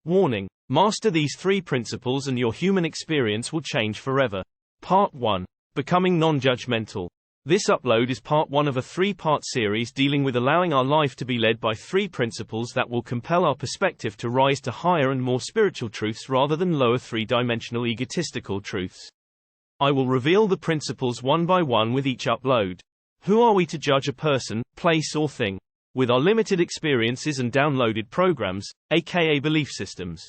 Warning: master these 3 principles and your human experience will change forever. Part 1. Becoming non-judgmental. This upload is part 1 of a 3-part series dealing with allowing our life to be led by 3 principles that will compel our perspective to rise to higher and more spiritual truths rather than lower 3-dimensional egotistical truths. I will reveal the principles one by one with each upload. Who are we to judge a person, place or thing? With our limited experiences and downloaded programs, aka belief systems.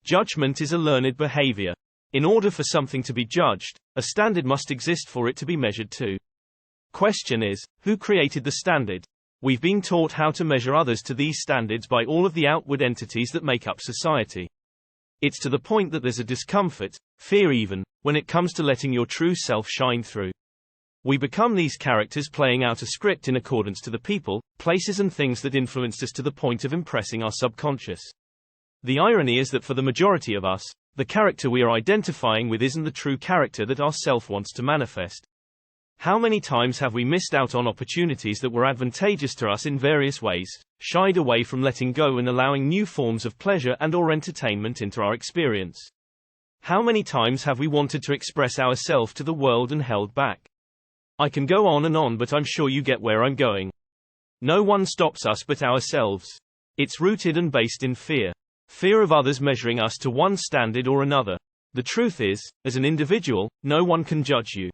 Judgment is a learned behavior. In order for something to be judged, a standard must exist for it to be measured to. Question is, who created the standard? We've been taught how to measure others to these standards by all of the outward entities that make up society. It's to the point that there's a discomfort, fear even, when it comes to letting your true self shine through. We become these characters playing out a script in accordance to the people, places and things that influenced us to the point of impressing our subconscious. The irony is that for the majority of us, the character we are identifying with isn't the true character that our self wants to manifest. How many times have we missed out on opportunities that were advantageous to us in various ways, shied away from letting go and allowing new forms of pleasure and/or entertainment into our experience? How many times have we wanted to express ourselves to the world and held back? I can go on, but I'm sure you get where I'm going. No one stops us but ourselves. It's rooted and based in fear. Fear of others measuring us to one standard or another. The truth is, as an individual, no one can judge you.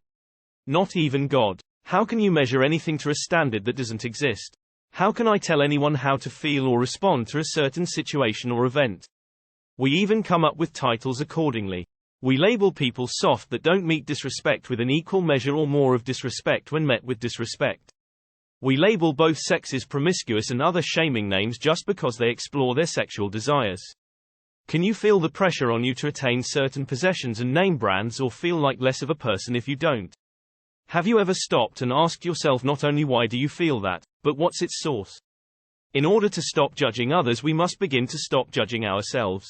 Not even God. How can you measure anything to a standard that doesn't exist? How can I tell anyone how to feel or respond to a certain situation or event? We even come up with titles accordingly. We label people soft that don't meet disrespect with an equal measure or more of disrespect when met with disrespect. We label both sexes promiscuous and other shaming names just because they explore their sexual desires. Can you feel the pressure on you to attain certain possessions and name brands or feel like less of a person if you don't? Have you ever stopped and asked yourself not only why do you feel that, but what's its source? In order to stop judging others, we must begin to stop judging ourselves.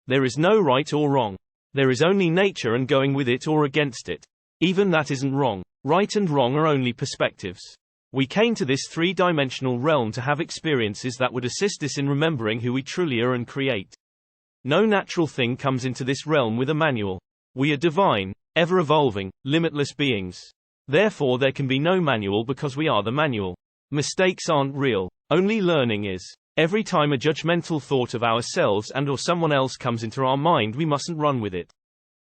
There is no right or wrong. There is only nature and going with it or against it. Even that isn't wrong. Right and wrong are only perspectives. We came to this 3-dimensional realm to have experiences that would assist us in remembering who we truly are and create. No natural thing comes into this realm with a manual. We are divine, ever-evolving, limitless beings. Therefore there can be no manual because we are the manual. Mistakes aren't real. Only learning is. Every time a judgmental thought of ourselves and/or someone else comes into our mind, we mustn't run with it,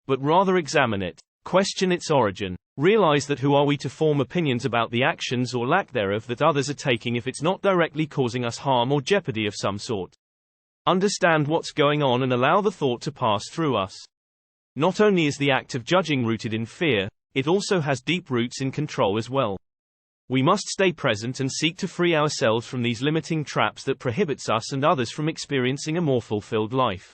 but rather examine it. Question its origin. Realize that who are we to form opinions about the actions or lack thereof that others are taking if it's not directly causing us harm or jeopardy of some sort. Understand what's going on and allow the thought to pass through us. Not only is the act of judging rooted in fear, it also has deep roots in control as well. We must stay present and seek to free ourselves from these limiting traps that prohibits us and others from experiencing a more fulfilled life.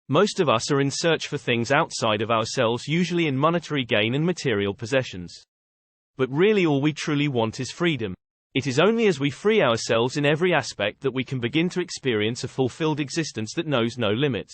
Most of us are in search for things outside of ourselves, usually in monetary gain and material possessions. But really all we truly want is freedom. It is only as we free ourselves in every aspect that we can begin to experience a fulfilled existence that knows no limits.